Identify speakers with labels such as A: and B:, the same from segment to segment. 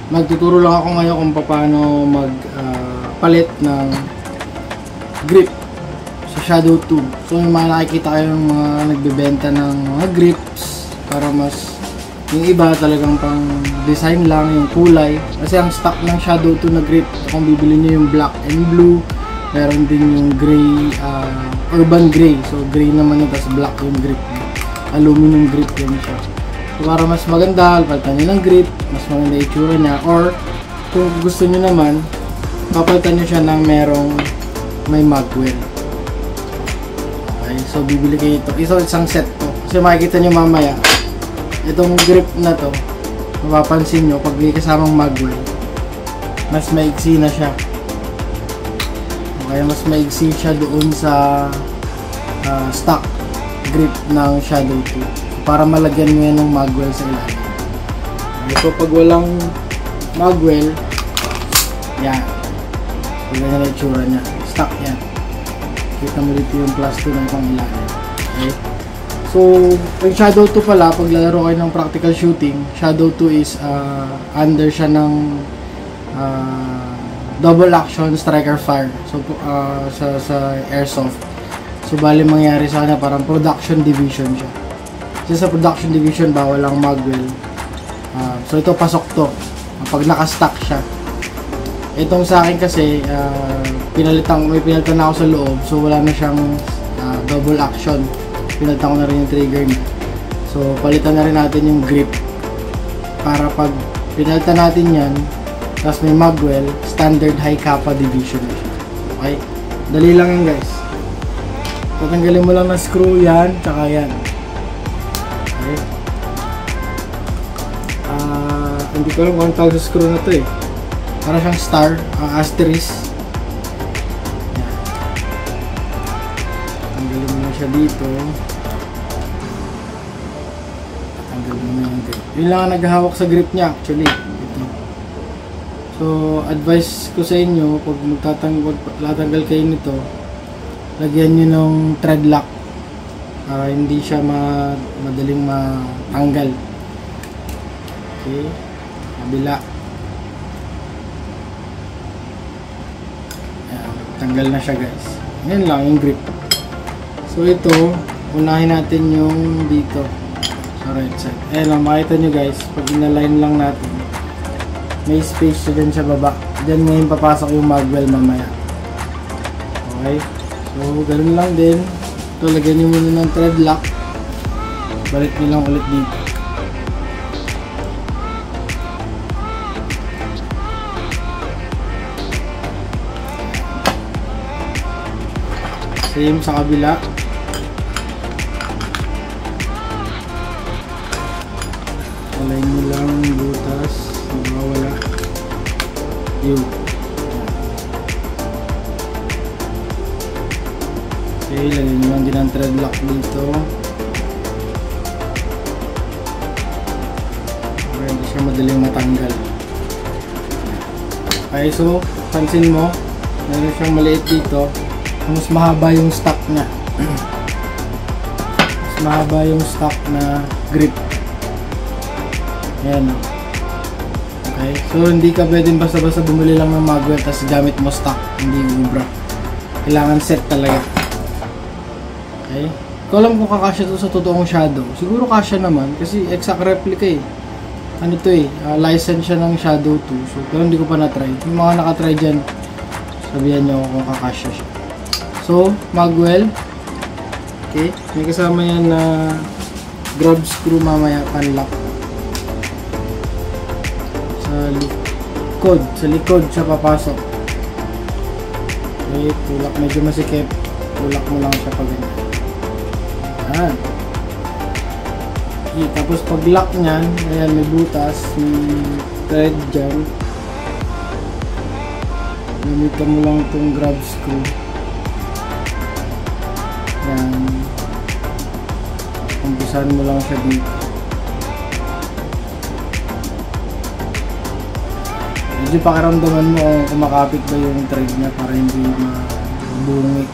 A: Magtuturo lang ako ngayon kung paano palit ng grip sa Shadow 2. So yung mga nakikita kayong mga nagbebenta ng mga grips para mas yung iba talagang pang design lang yung kulay. Kasi ang stock ng Shadow 2 na grip, kung bibili nyo yung black and blue, meron din yung gray, urban gray. So gray naman yun, tapos black yung grip. Aluminum grip yun siya. So para mas maganda, palitan nyo ng grip, mas maganda yung itsura niya. Or kung gusto nyo naman, papalitan nyo siya ng may magwell. Okay, so bibili kayo ito. Isang set to. Kasi makikita nyo mamaya, itong grip na to, mapapansin nyo pag may kasamang magwell, mas maigsi na siya. Okay, mas maigsi siya doon sa stock grip ng Shadow 2. Para malagyan mo yan ng magwell sa ilalim. So pag walang magwell, yan. Ganyan na itsura niya. Stock yan. Kita mo dito yung plus 2 na itong ilalim. Okay. So, yung Shadow 2 pala, pag lalaro kayo ng practical shooting, Shadow 2 is under siya ng double action striker fire. So, sa airsoft. So, bali mangyari sa kanya parang production division siya. Kasi sa production division, bawal ang magwell. So, ito pasok to. Pag nakastack siya. Itong sa akin kasi, may pinalitan na ako sa loob. So, wala na siyang double action. Pinalitan ko na rin yung trigger niya. So, palitan na rin natin yung grip. Para pag pinalitan natin yan, tapos may magwell, standard high kappa division na siya. Okay? Dali lang yan guys. Tatanggalin mo lang ng screw yan, tsaka yan. Okay? Hindi ko alam kung ang tawag sa screw na to eh. Para siyang star, asterisk. Yan. Tanggalin mo na siya dito. Tanggalin mo na yung grip. Yun lang ang naghahawak sa grip niya actually. Ito. So, advice ko sa inyo, pag magtatanggal kayo nito, lagyan nyo ng thread lock para hindi siya madaling matanggal. Okay, kabila. Ayan, tanggal na siya guys. Yan lang yung grip. So ito, unahin natin yung dito sa right side. Ayan lang, makita nyo guys, pag inalign lang natin, may space siya dyan sa baba. Dyan ngayon papasok yung magwell mamaya. Okay. So, ganun lang din. Ito, lagyan nyo muna ng thread lock. Balik nyo lang ulit dito. Same sa kabila. Align nyo lang butas. Mawala. Yun. Okay, lagyan nyo lang din ang thread lock dito. Para hindi siya madaling matanggal. Okay, so pansin mo, meron siyang maliit dito. Mas mahaba yung stock niya. Mas mahaba yung stock na grip. Ayan. Okay, so hindi ka pwedeng basta-basta bumili lang ng magwell tapos gamit mo stock, hindi ubra. Kailangan set talaga. Okay? Kung alam kung kakasya to sa totoong Shadow, siguro kasya naman kasi exact replica eh. Ano to eh, license siya ng Shadow 2. So, pero hindi ko pa na-try. Yung mga nakatry dyan, sabihan nyo kung kakasya siya. So, magwell. Okay, may kasama yan na grab screw mamaya, panlock. Sa likod siya papasok. Okay, tulak, medyo masikip. Tulak mo lang siya pag ganyan. Ayan. Okay, tapos pag lock nyan, ayan, may butas, may thread dyan. Gamitan mo lang itong grab screw. Ayan. Umpisahan mo lang siya dito. Medyo pakiramdaman mo kung kumakapit ba yung thread niya para hindi mabungi.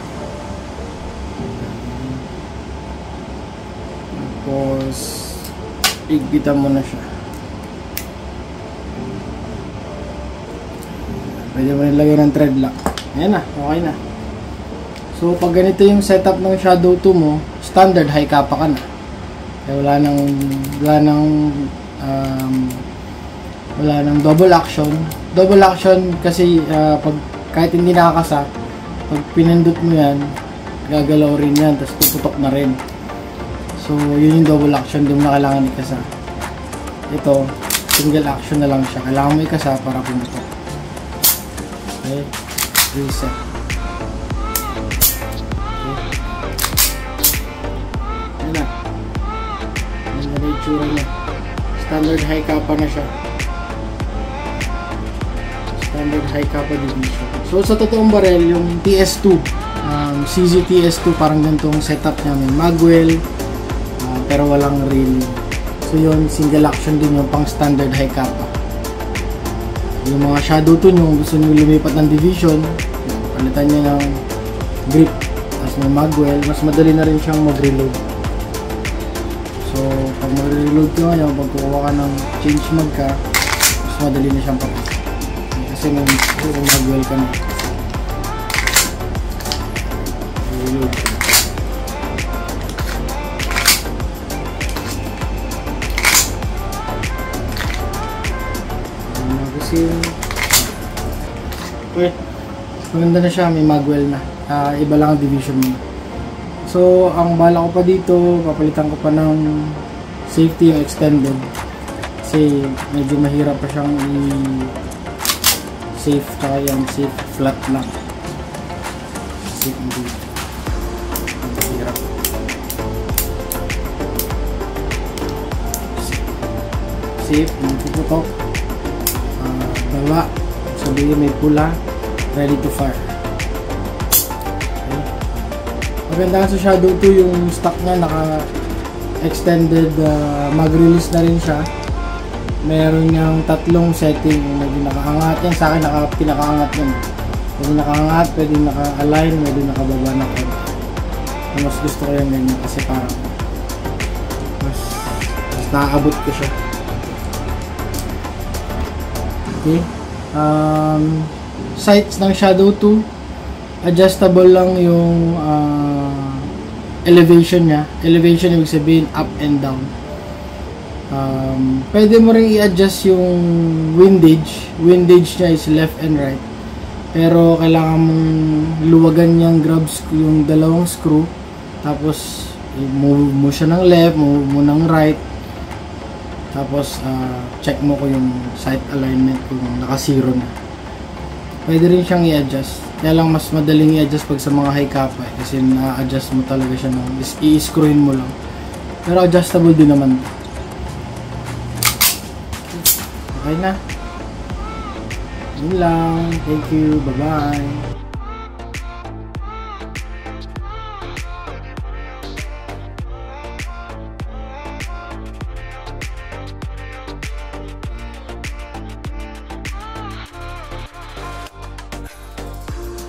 A: Tapos igpitan mo na siya. Pwede mo rin lagay ng thread lock. Ayan na, okay na. So, pag ganito yung setup ng Shadow 2 mo, standard high kappa ka na. Kaya wala nang double action. Double action kasi kahit hindi nakakasa, pag pinindot mo yan, gagalaw rin yan, tapos tututok na rin. So, yun yung double action, di mo na kailangan ikasa. Ito, single action na lang siya. Kailangan mo ikasa para pumutok. Okay, reset. Okay. Ayan na. Ayan na yung tsura niya. Standard high kappa na siya. Standard high kappa division. So, sa totoong barrel, yung TS2, CZ TS2, parang ganitong setup niya. May magwell, pero walang reel. So yun, single action din yung pang standard high kappa. Yung mga Shadow 2 nyo, gusto nyo lumipat ng division, palitan nyo ng grip, tapos may magwell, mas madali na rin siyang mag-reload. So pag mag-reload ka ngayon, pag kukuha ka ng change mag ka, mas madali na siyang papasok. Kasi may magwell ka na. Reload. Okay, maganda na siya, may magwell na. Iba lang ang division mo. So, ang bala ko pa dito, papalitan ko pa ng safety yung extended. Kasi medyo mahirap pa siyang i-safe, tsaka yan, safe flat lang. Safe hindi. Mahirap. Safe, hindi puputok. Baba, sabihin may pula, ready to fire. Okay. Maganda sa Shadow 2 yung stock niya, naka-extended mag-release na rin siya. Meron niyang tatlong setting, medyo nakaangat yan, sa akin pinakaangat yan. Pwede nakaangat, pwede naka-align, pwede nakababa na ko. Mas gusto ko yan ganyan kasi parang mas naaabot ko siya. Okay. Sights ng Shadow 2, adjustable lang yung elevation niya. Elevation ibig sabihin up and down. Pwede mo rin i-adjust yung windage. Windage niya is left and right. Pero kailangan mong luwagan yung grab screw, yung dalawang screw. Tapos move mo siya ng left, move mo ng right. Tapos, check mo ko yung sight alignment kung naka-zero na. Pwede rin siyang i-adjust. Kaya lang mas madaling i-adjust pag sa mga high kappa kasi na-adjust mo talaga siya ng i-screwin mo lang. Pero adjustable din naman. Okay na. Yun lang. Thank you. Bye-bye.